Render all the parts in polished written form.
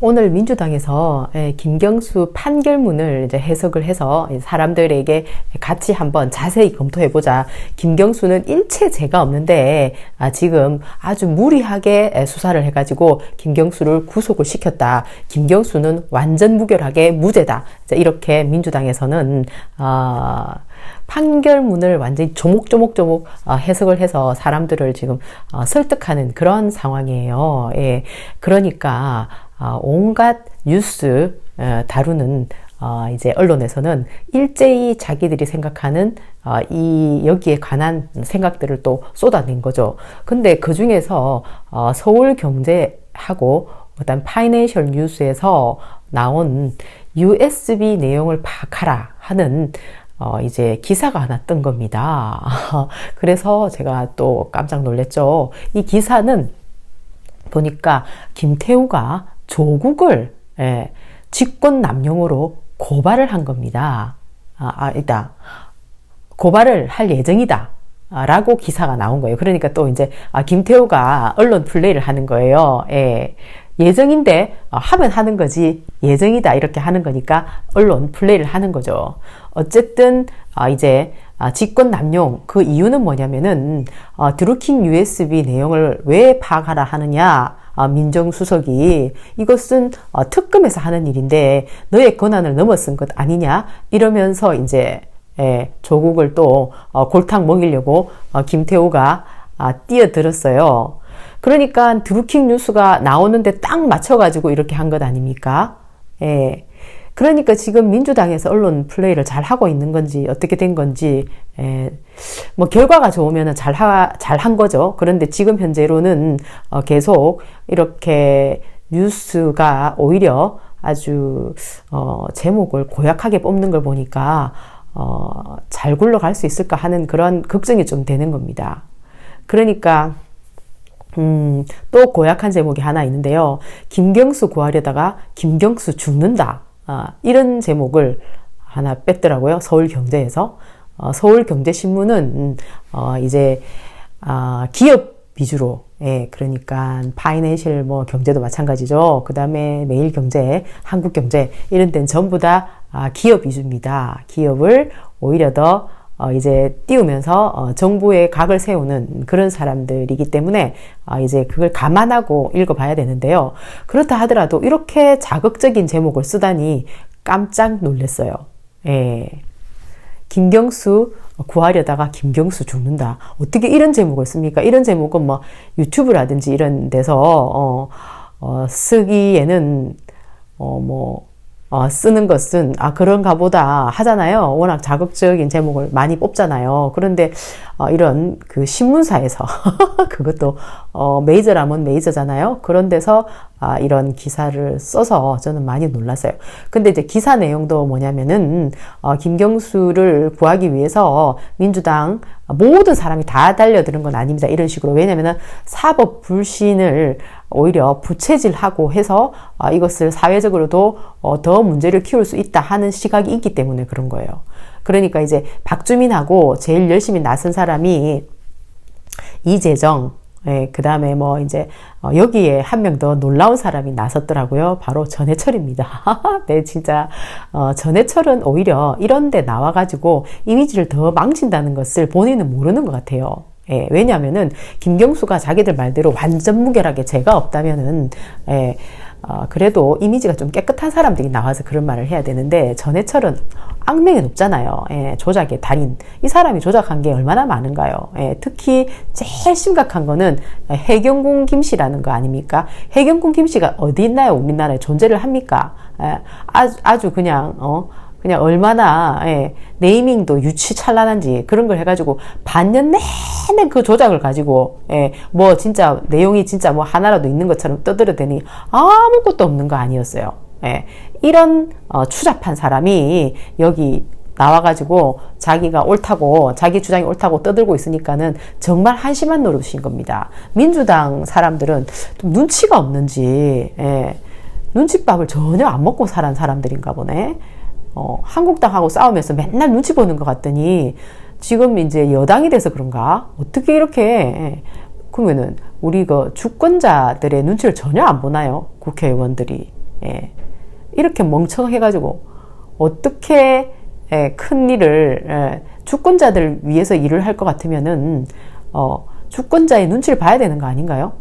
오늘 민주당에서 김경수 판결문을 이제 해석을 해서 사람들에게 같이 한번 자세히 검토해보자. 김경수는 일체 죄가 없는데 지금 아주 무리하게 수사를 해가지고 김경수를 구속을 시켰다. 김경수는 완전 무결하게 무죄다. 이렇게 민주당에서는 판결문을 완전히 조목조목 해석을 해서 사람들을 지금 설득하는 그런 상황이에요. 예. 그러니까 온갖 뉴스 다루는 이제 언론에서는 일제히 자기들이 생각하는 여기에 관한 생각들을 또 쏟아낸 거죠. 근데 그 중에서 서울경제하고 그다음 파이낸셜 뉴스에서 나온 USB 내용을 파악하라 하는 이제 기사가 하나 뜬 겁니다. 그래서 제가 또 깜짝 놀랐죠. 이 기사는 보니까 김태우가 조국을 직권남용으로 고발을 한 겁니다. 고발을 할 예정이다. 라고 기사가 나온 거예요. 그러니까 또 이제 김태우가 언론 플레이를 하는 거예요. 예정인데 하면 하는 거지 예정이다 이렇게 하는 거니까 언론 플레이를 하는 거죠. 어쨌든 이제 직권남용 그 이유는 뭐냐면은 드루킹 USB 내용을 왜 파악하라 하느냐. 민정수석이 이것은 특검에서 하는 일인데 너의 권한을 넘어선 것 아니냐 이러면서 이제 조국을 또 골탕 먹이려고 김태우가 뛰어들었어요. 그러니까 드루킹 뉴스가 나오는데 딱 맞춰가지고 이렇게 한 것 아닙니까? 그러니까 지금 민주당에서 언론 플레이를 잘 하고 있는 건지 어떻게 된 건지 뭐 결과가 좋으면 잘한 거죠. 그런데 지금 현재로는 계속 이렇게 뉴스가 오히려 아주 제목을 고약하게 뽑는 걸 보니까 잘 굴러갈 수 있을까 하는 그런 걱정이 좀 되는 겁니다. 그러니까 또 고약한 제목이 하나 있는데요. 김경수 구하려다가 김경수 죽는다. 이런 제목을 하나 뺐더라고요. 서울경제에서. 서울경제신문은 이제 기업 위주로 그러니까 파이낸셜 뭐 경제도 마찬가지죠. 그 다음에 매일경제, 한국경제 이런 데는 전부 다 기업 위주입니다. 기업을 오히려 더 이제 띄우면서 정부의 각을 세우는 그런 사람들이기 때문에 이제 그걸 감안하고 읽어봐야 되는데요. 그렇다 하더라도 이렇게 자극적인 제목을 쓰다니 깜짝 놀랐어요. 김경수 구하려다가 김경수 죽는다. 어떻게 이런 제목을 씁니까? 이런 제목은 뭐 유튜브라든지 이런 데서 쓰기에는 쓰는 것은 그런가 보다 하잖아요. 워낙 자극적인 제목을 많이 뽑잖아요. 그런데 이런 그 신문사에서 그것도 메이저라면 메이저잖아요. 그런 데서 이런 기사를 써서 저는 많이 놀랐어요. 근데 이제 기사 내용도 뭐냐면은 김경수를 구하기 위해서 민주당 모든 사람이 다 달려드는 건 아닙니다. 이런 식으로. 왜냐면은 사법 불신을 오히려 부채질하고 해서 이것을 사회적으로도 더 문제를 키울 수 있다 하는 시각이 있기 때문에 그런 거예요. 그러니까 이제 박주민하고 제일 열심히 나선 사람이 이재정, 그 다음에 뭐 이제 여기에 한 명 더 놀라운 사람이 나섰더라고요. 바로 전해철입니다. 네, 진짜 전해철은 오히려 이런 데 나와가지고 이미지를 더 망친다는 것을 본인은 모르는 것 같아요. 왜냐하면은 김경수가 자기들 말대로 완전 무결하게 죄가 없다면은 그래도 이미지가 좀 깨끗한 사람들이 나와서 그런 말을 해야 되는데 전해철은 악명이 높잖아요. 조작의 달인. 이 사람이 조작한 게 얼마나 많은가요? 특히 제일 심각한 거는 해경궁 김씨라는 거 아닙니까? 해경궁 김씨가 어디 있나요? 우리나라에 존재를 합니까? 아주 그냥 얼마나 네이밍도 유치찬란한지 그런 걸 해가지고 반년 내내 그 조작을 가지고 뭐 진짜 내용이 진짜 뭐 하나라도 있는 것처럼 떠들어대니 아무것도 없는 거 아니었어요. 이런 추잡한 사람이 여기 나와가지고 자기가 옳다고 자기 주장이 옳다고 떠들고 있으니까는 정말 한심한 노릇인 겁니다. 민주당 사람들은 좀 눈치가 없는지 눈칫밥을 전혀 안 먹고 살은 사람들인가 보네. 한국당하고 싸우면서 맨날 눈치 보는 것 같더니 지금 이제 여당이 돼서 그런가? 어떻게 이렇게 그러면은 우리 그 주권자들의 눈치를 전혀 안 보나요? 국회의원들이. 예. 이렇게 멍청해가지고 어떻게 큰 일을 주권자들 위해서 일을 할 것 같으면은 주권자의 눈치를 봐야 되는 거 아닌가요?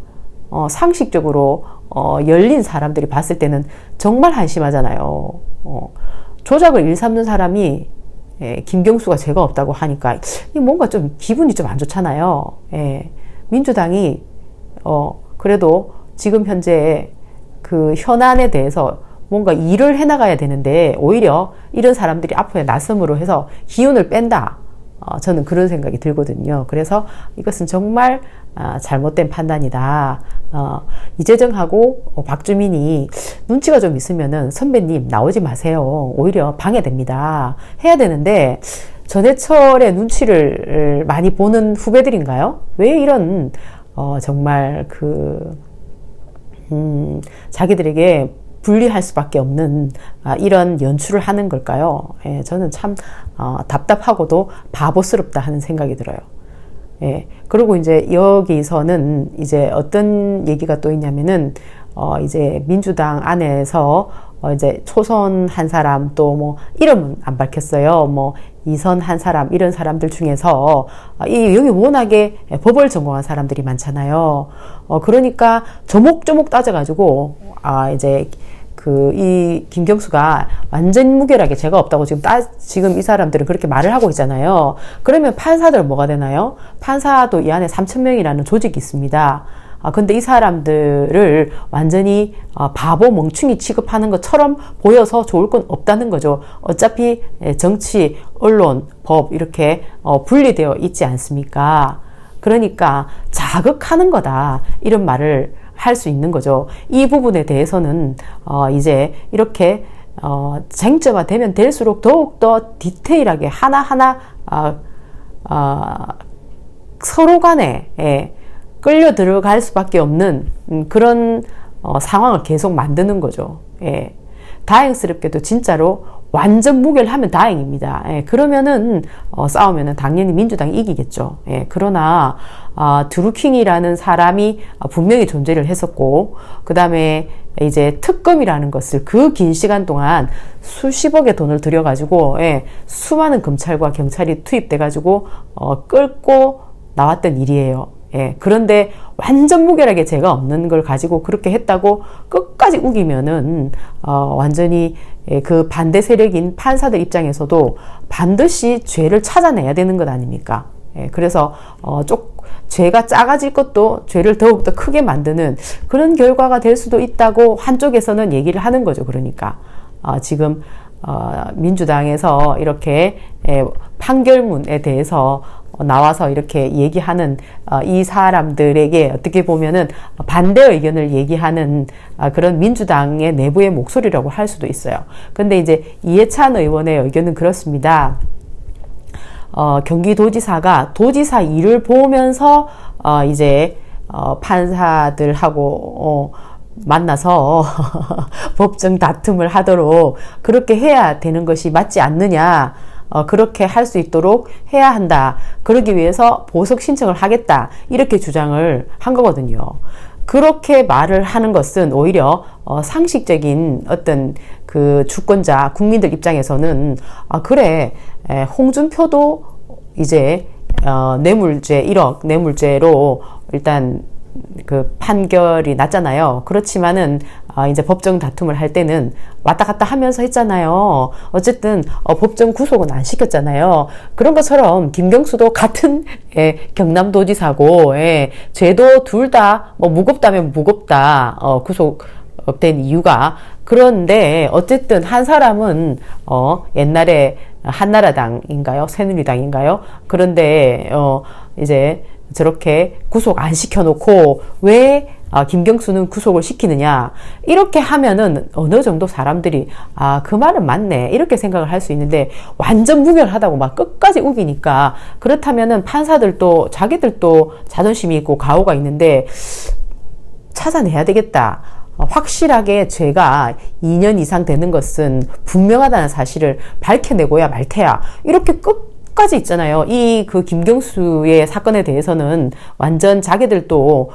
상식적으로 열린 사람들이 봤을 때는 정말 한심하잖아요. 조작을 일삼는 사람이 김경수가 죄가 없다고 하니까 뭔가 좀 기분이 좀 안 좋잖아요. 민주당이 그래도 지금 현재 그 현안에 대해서 뭔가 일을 해나가야 되는데 오히려 이런 사람들이 앞으로 나섬으로 해서 기운을 뺀다. 저는 그런 생각이 들거든요. 그래서 이것은 정말 잘못된 판단이다. 이재정하고 박주민이 눈치가 좀 있으면은 선배님 나오지 마세요. 오히려 방해됩니다. 해야 되는데 전해철의 눈치를 많이 보는 후배들인가요? 왜 이런 정말 자기들에게 분리할 수밖에 없는 이런 연출을 하는 걸까요? 저는 참 답답하고도 바보스럽다 하는 생각이 들어요. 그리고 이제 여기서는 이제 어떤 얘기가 또 있냐면은 이제 민주당 안에서 이제 초선 한 사람 또 뭐 이름은 안 밝혔어요. 뭐 이선 한 사람 이런 사람들 중에서 여기 워낙에 법을 전공한 사람들이 많잖아요. 그러니까 조목조목 따져가지고 이제 이 김경수가 완전 무결하게 죄가 없다고 지금 이 사람들은 그렇게 말을 하고 있잖아요. 그러면 판사들 뭐가 되나요? 판사도 이 안에 3,000명이라는 조직이 있습니다. 근데 이 사람들을 완전히 바보 멍충이 취급하는 것처럼 보여서 좋을 건 없다는 거죠. 어차피 정치, 언론, 법 이렇게 분리되어 있지 않습니까? 그러니까 자극하는 거다 이런 말을 할 수 있는 거죠. 이 부분에 대해서는 이제 이렇게 쟁점화되면 될수록 더욱더 디테일하게 하나하나 서로 간에 끌려 들어갈 수밖에 없는 그런 상황을 계속 만드는 거죠. 다행스럽게도 진짜로 완전 무결하면 다행입니다. 그러면은 싸우면은 당연히 민주당이 이기겠죠. 그러나 드루킹이라는 사람이 분명히 존재를 했었고 그 다음에 이제 특검이라는 것을 그 긴 시간 동안 수십억의 돈을 들여가지고 수많은 검찰과 경찰이 투입돼가지고 끌고 나왔던 일이에요. 그런데 완전 무결하게 죄가 없는 걸 가지고 그렇게 했다고 끝까지 우기면은 완전히 그 반대 세력인 판사들 입장에서도 반드시 죄를 찾아내야 되는 것 아닙니까? 그래서 죄가 작아질 것도 죄를 더욱더 크게 만드는 그런 결과가 될 수도 있다고 한쪽에서는 얘기를 하는 거죠. 그러니까 지금 민주당에서 이렇게 판결문에 대해서 나와서 이렇게 얘기하는 이 사람들에게 어떻게 보면은 반대 의견을 얘기하는 그런 민주당의 내부의 목소리라고 할 수도 있어요. 근데 이제 이해찬 의원의 의견은 그렇습니다. 경기도지사가 도지사 일을 보면서 이제 판사들하고 만나서 법정 다툼을 하도록 그렇게 해야 되는 것이 맞지 않느냐. 그렇게 할 수 있도록 해야 한다. 그러기 위해서 보석 신청을 하겠다. 이렇게 주장을 한 거거든요. 그렇게 말을 하는 것은 오히려 상식적인 어떤 그 주권자 국민들 입장에서는 그래 홍준표도 이제 뇌물죄 1억 뇌물죄로 일단 그 판결이 났잖아요. 그렇지만은 이제 법정 다툼을 할 때는 왔다 갔다 하면서 했잖아요. 어쨌든 법정 구속은 안 시켰잖아요. 그런 것처럼 김경수도 같은 경남도지사고 죄도 둘 다 뭐 무겁다면 무겁다. 구속된 이유가 그런데 어쨌든 한 사람은 옛날에 한나라당인가요? 새누리당인가요? 그런데 이제 저렇게 구속 안 시켜놓고 왜 김경수는 구속을 시키느냐 이렇게 하면은 어느 정도 사람들이 그 말은 맞네 이렇게 생각을 할 수 있는데 완전 무결하다고 막 끝까지 우기니까 그렇다면은 판사들도 자기들도 자존심이 있고 가오가 있는데 찾아내야 되겠다. 확실하게 죄가 2년 이상 되는 것은 분명하다는 사실을 밝혀내고야 말 테야. 이렇게 끝까지 있잖아요. 이 그 김경수의 사건에 대해서는 완전 자기들도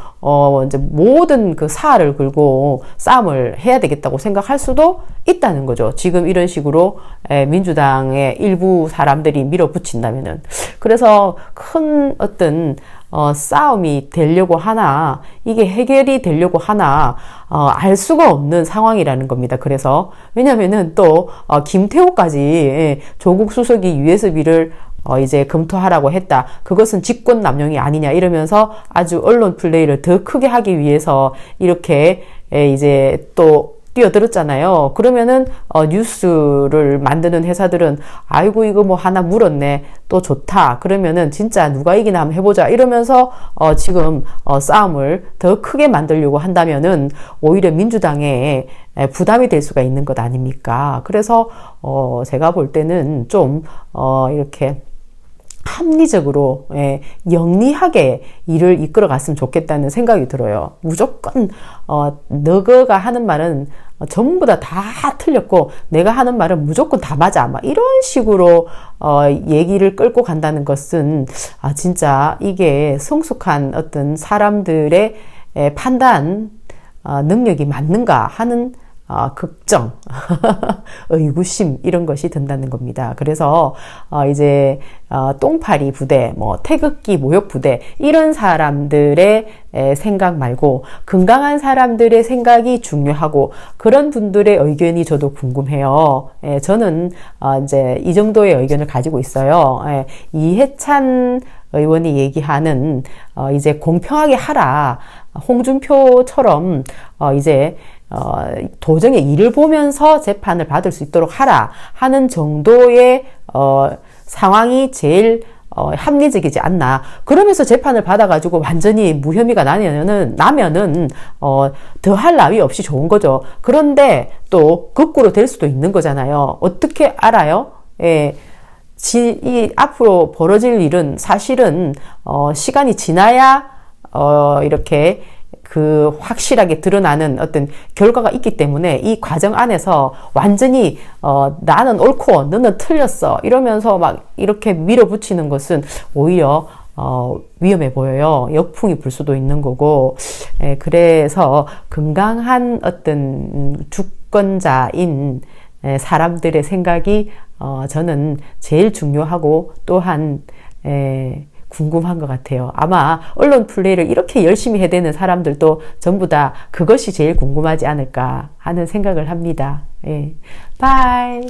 이제 모든 그 사활을 걸고 싸움을 해야 되겠다고 생각할 수도 있다는 거죠. 지금 이런 식으로 민주당의 일부 사람들이 밀어붙인다면은. 그래서 큰 어떤 싸움이 되려고 하나, 이게 해결이 되려고 하나, 알 수가 없는 상황이라는 겁니다. 그래서, 왜냐면은 또, 김태호까지 조국 수석이 USB를 이제 검토하라고 했다. 그것은 직권 남용이 아니냐 이러면서 아주 언론 플레이를 더 크게 하기 위해서 이렇게 이제 또 뛰어들었잖아요. 그러면은 뉴스를 만드는 회사들은 아이고 이거 뭐 하나 물었네. 또 좋다. 그러면은 진짜 누가 이기나 한번 해보자. 이러면서 지금 싸움을 더 크게 만들려고 한다면은 오히려 민주당에 부담이 될 수가 있는 것 아닙니까? 그래서 제가 볼 때는 좀 이렇게 합리적으로 영리하게 일을 이끌어 갔으면 좋겠다는 생각이 들어요. 무조건 너가 하는 말은 전부 다 틀렸고 내가 하는 말은 무조건 다 맞아. 막 이런 식으로 얘기를 끌고 간다는 것은 진짜 이게 성숙한 어떤 사람들의 판단 능력이 맞는가 하는 걱정, 의구심 이런 것이 든다는 겁니다. 그래서 이제 똥파리 부대, 뭐 태극기 모욕 부대 이런 사람들의 생각 말고 건강한 사람들의 생각이 중요하고 그런 분들의 의견이 저도 궁금해요. 저는 이제 이 정도의 의견을 가지고 있어요. 이해찬 의원이 얘기하는 이제 공평하게 하라. 홍준표처럼 이제 도정의 일을 보면서 재판을 받을 수 있도록 하라 하는 정도의 상황이 제일 합리적이지 않나. 그러면서 재판을 받아가지고 완전히 무혐의가 나면은 더할 나위 없이 좋은 거죠. 그런데 또 거꾸로 될 수도 있는 거잖아요. 어떻게 알아요? 이 앞으로 벌어질 일은 사실은 시간이 지나야 이렇게 그 확실하게 드러나는 어떤 결과가 있기 때문에 이 과정 안에서 완전히 나는 옳고 너는 틀렸어 이러면서 막 이렇게 밀어붙이는 것은 오히려 위험해 보여요. 역풍이 불 수도 있는 거고. 그래서 건강한 어떤 주권자인 사람들의 생각이 저는 제일 중요하고 또한 궁금한 것 같아요. 아마 언론 플레이를 이렇게 열심히 해대는 사람들도 전부 다 그것이 제일 궁금하지 않을까 하는 생각을 합니다. 바이.